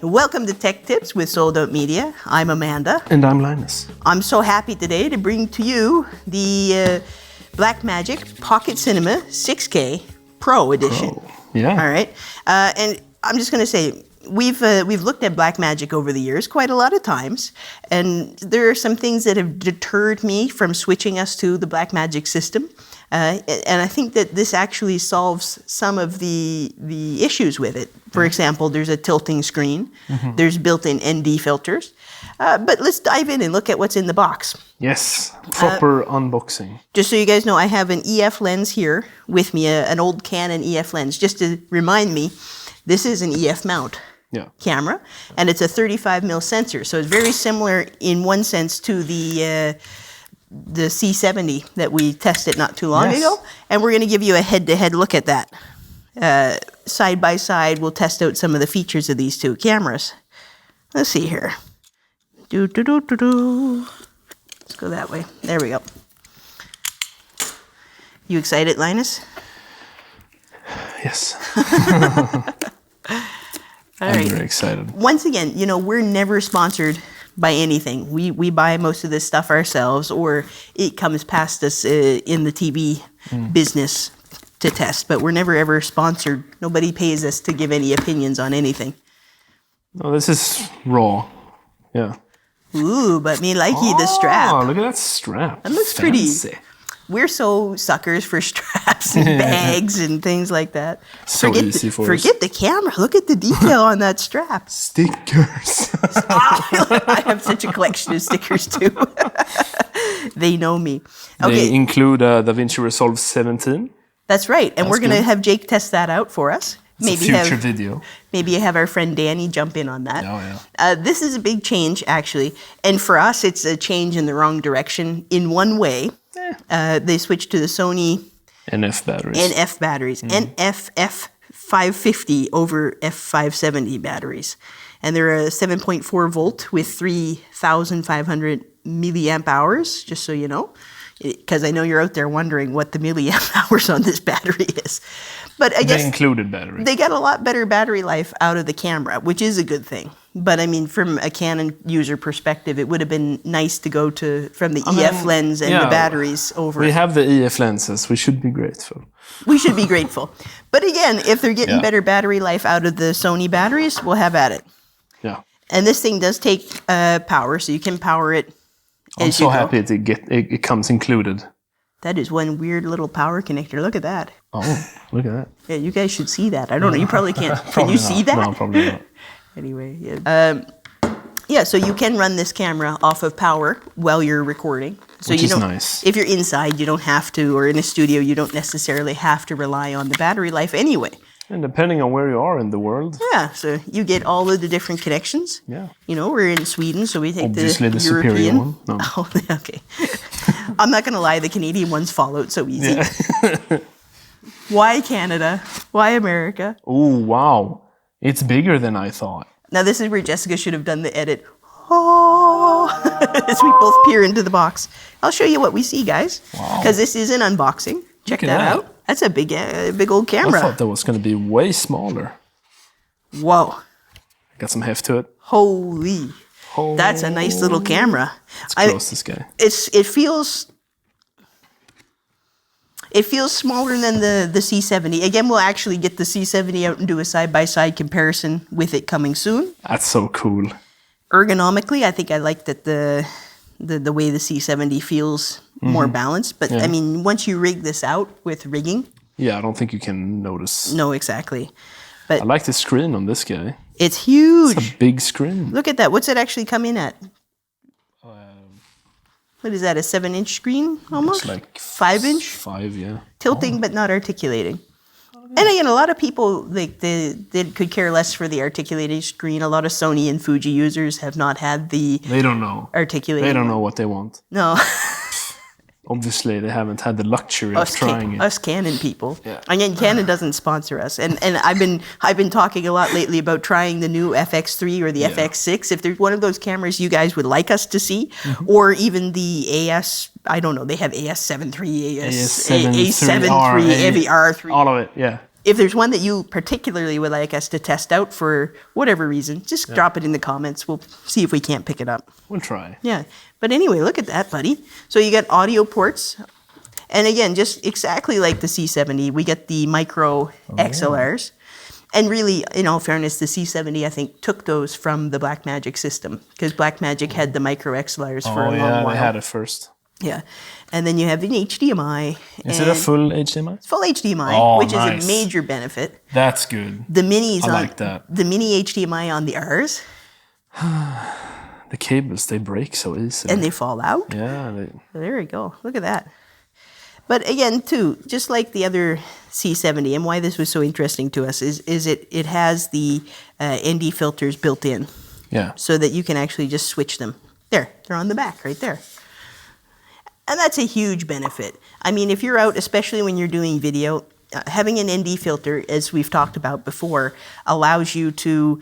welcome to Tech Tips with Sold Out Media. I'm Amanda. And I'm Linus. I'm so happy today to bring to you the BlackMagic Pocket Cinema 6K Pro Edition. Pro. Yeah. All right. And I'm just going to say, we've looked at BlackMagic over the years quite a lot of times, and there are some things that have deterred me from switching us to the BlackMagic system. And I think that this actually solves some of the issues with it. For example, there's a tilting screen. Mm-hmm. There's built-in ND filters. But let's dive in and look at what's in the box. Yes, proper unboxing. Just so you guys know, I have an EF lens here with me, an old Canon EF lens. Just to remind me, this is an EF mount camera, and it's a 35mm sensor. So it's very similar in one sense to the C70 that we tested not too long ago. And we're going to give you a head-to-head look at that. Side by side, we'll test out some of the features of these two cameras. Let's see here. Let's go that way. There we go. You excited, Linus? Yes. All I'm right. very excited. Once again, we're never sponsored by anything. We buy most of this stuff ourselves, or it comes past us in the TV business to test, but we're never ever sponsored. Nobody pays us to give any opinions on anything. No, this is raw. Yeah. Ooh, but me likey the strap. Oh, look at that strap. That looks fancy. pretty. We're so suckers for straps and bags and things like that. So easy for us. Forget the camera. Look at the detail on that strap. Stickers. I have such a collection of stickers too. They know me. Okay. They include DaVinci Resolve 17. That's right. And we're going to have Jake test that out for us. It's a future video. Maybe have our friend Danny jump in on that. Oh, yeah. This is a big change, actually. And for us, it's a change in the wrong direction in one way. They switched to the Sony NF batteries. NF 550 over F570 batteries. And they're a 7.4 volt with 3,500 milliamp hours, just so you know. Because I know you're out there wondering what the milliamp hours on this battery is. But I guess they included battery. They got a lot better battery life out of the camera, which is a good thing. But I mean, from a Canon user perspective, it would have been nice to go from the EF lens and the batteries over. We have the EF lenses. We should be grateful. We should be grateful. But again, if they're getting better battery life out of the Sony batteries, we'll have at it. Yeah. And this thing does take power, so you can power it. I'm so happy it comes included. That is one weird little power connector. Look at that. Oh, look at that. Yeah, you guys should see that. I don't know. You probably can't. Can you see that? No, probably not. Anyway, so you can run this camera off of power while you're recording. So Which you is don't, nice. If you're inside, you don't have to, or in a studio, you don't necessarily have to rely on the battery life anyway. And depending on where you are in the world. Yeah, so you get all of the different connections. Yeah. We're in Sweden, so we take Obviously the European superior one. No. Oh, okay. I'm not going to lie, the Canadian ones fall out so easy. Yeah. Why Canada? Why America? Oh, wow. It's bigger than I thought. Now this is where Jessica should have done the edit. Oh, as we both peer into the box. I'll show you what we see, guys. Wow. Because this is an unboxing. Check that out. That's a big old camera. I thought that was going to be way smaller. Whoa. Got some heft to it. Holy. That's a nice little camera. Let's close this guy. It feels smaller than the C70. Again, we'll actually get the C70 out and do a side-by-side comparison with it coming soon. That's so cool. Ergonomically, I think I like that the way the C70 feels more balanced. But I mean, once you rig this out with rigging. Yeah, I don't think you can notice. No, exactly. But I like the screen on this guy. It's huge. It's a big screen. Look at that. What's it actually come in at? What is that, a 7-inch screen almost? It's like 5-inch? 5, yeah. Tilting but not articulating. And again, a lot of people, they could care less for the articulating screen. A lot of Sony and Fuji users have not had the They don't know. articulating. They don't know what they want. No. Obviously, they haven't had the luxury of trying it. Us Canon people. Yeah. Again, Canon doesn't sponsor us, and I've been talking a lot lately about trying the new FX3 or the FX6. If there's one of those cameras you guys would like us to see, or even the AS, I don't know, they have AS7 III, AS7 III, A7 AV R3. All of it, yeah. If there's one that you particularly would like us to test out for whatever reason, just drop it in the comments. We'll see if we can't pick it up. We'll try. Yeah. But anyway, look at that, buddy. So you got audio ports. And again, just exactly like the C70, we get the micro XLRs. And really, in all fairness, the C70, I think, took those from the BlackMagic system. Because BlackMagic had the micro XLRs for a long while. They had it first. Yeah. And then you have an HDMI. Is it a full HDMI? It's full HDMI, which is a major benefit. That's good. The minis I like that. The mini HDMI on the Rs. The cables, they break so easily. And they fall out. Yeah. There we go. Look at that. But again, too, just like the other C70, and why this was so interesting to us is it has the ND filters built in. Yeah. So that you can actually just switch them. There, they're on the back right there. And that's a huge benefit. I mean, if you're out, especially when you're doing video, having an ND filter, as we've talked about before, allows you to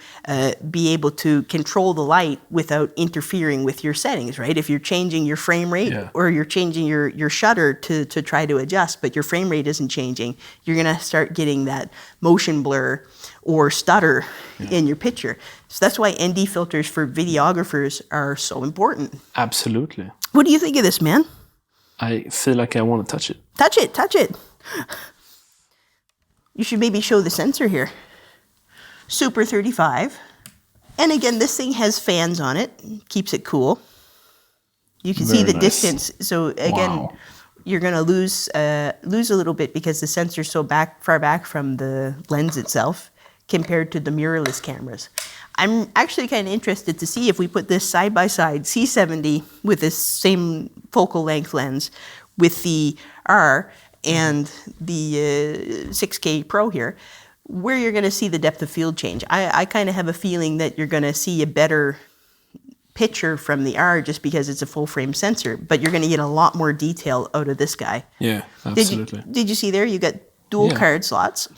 be able to control the light without interfering with your settings, right? If you're changing your frame rate or you're changing your shutter to try to adjust, but your frame rate isn't changing, you're going to start getting that motion blur or stutter in your picture. So that's why ND filters for videographers are so important. Absolutely. What do you think of this, man? I feel like I want to touch it. Touch it, touch it. You should maybe show the sensor here. Super 35. And again, this thing has fans on it. Keeps it cool. You can see the distance. So again, you're going to lose a little bit because the sensor's so far back from the lens itself compared to the mirrorless cameras. I'm actually kind of interested to see if we put this side by side, C70 with this same focal length lens with the R and the 6K Pro here, where you're going to see the depth of field change. I kind of have a feeling that you're going to see a better picture from the R just because it's a full frame sensor, but you're going to get a lot more detail out of this guy. Yeah, absolutely. Did you see there? You got dual card slots.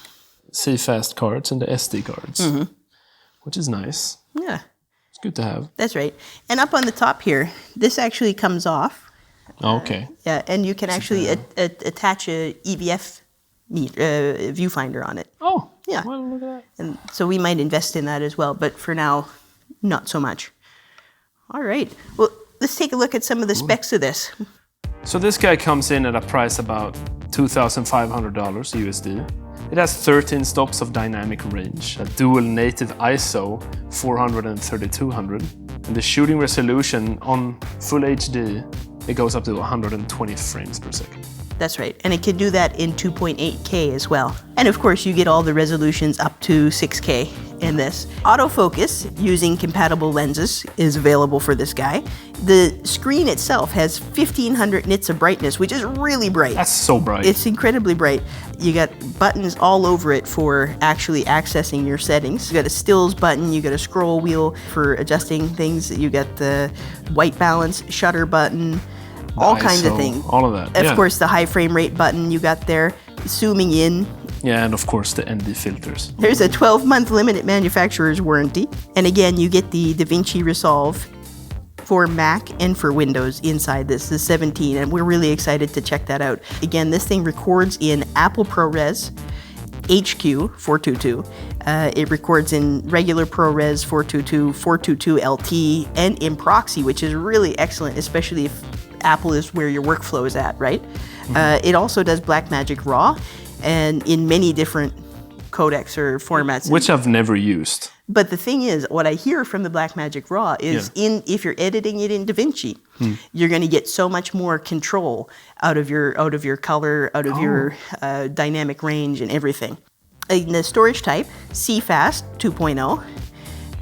C-Fast cards and the SD cards, which is nice. Yeah. It's good to have. That's right. And up on the top here, this actually comes off. Okay. Yeah, and you can actually attach a EVF viewfinder on it. Oh, yeah. Well, look at that. And so we might invest in that as well, but for now, not so much. All right. Well, let's take a look at some of the specs of this. So this guy comes in at a price about $2,500 USD. It has 13 stops of dynamic range, a dual native ISO 400 and 3200, and the shooting resolution on Full HD, it goes up to 120 frames per second. That's right, and it can do that in 2.8K as well. And of course, you get all the resolutions up to 6K in this. Autofocus using compatible lenses is available for this guy. The screen itself has 1500 nits of brightness, which is really bright. That's so bright. It's incredibly bright. You got buttons all over it for actually accessing your settings. You got a stills button, you got a scroll wheel for adjusting things, you got the white balance shutter button, all kinds of things. All of that. Of course, the high frame rate button you got there, zooming in. Yeah, and of course the ND filters. There's a 12-month limited manufacturer's warranty. And again, you get the DaVinci Resolve for Mac and for Windows inside this, the 17, and we're really excited to check that out. Again, this thing records in Apple ProRes HQ 422. It records in regular ProRes 422, 422 LT, and in proxy, which is really excellent, especially if Apple is where your workflow is at, right? It also does BlackMagic RAW and in many different codecs or formats. Which I've never used. But the thing is, what I hear from the BlackMagic RAW is if you're editing it in DaVinci, you're going to get so much more control out of your color, out of your dynamic range and everything. In the storage type, CFast 2.0,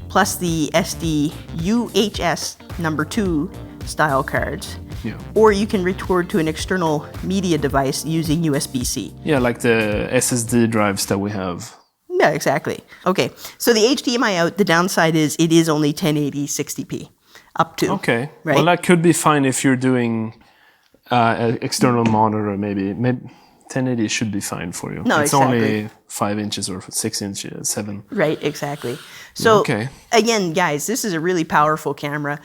plus the SD UHS #2 style cards. Yeah. Or you can record to an external media device using USB-C. Yeah, like the SSD drives that we have. Yeah, exactly. Okay, so the HDMI out, the downside is it is only 1080 60p up to. Okay, right? Well that could be fine if you're doing an external monitor, maybe 1080 should be fine for you. No, it's exactly. only 5 inches or 6 inches, 7. Right, exactly. So again, guys, this is a really powerful camera.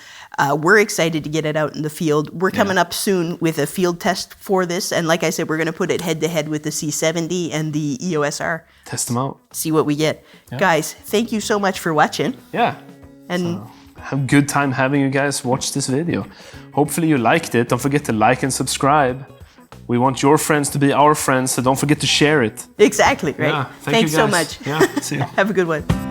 We're excited to get it out in the field. We're coming up soon with a field test for this. And like I said, we're going to put it head-to-head with the C70 and the EOS R. Test them out. See what we get. Yeah. Guys, thank you so much for watching. Yeah. And have a good time having you guys watch this video. Hopefully you liked it. Don't forget to like and subscribe. We want your friends to be our friends, so don't forget to share it. Exactly, right? Yeah, Thanks so much. Yeah, see you. Have a good one.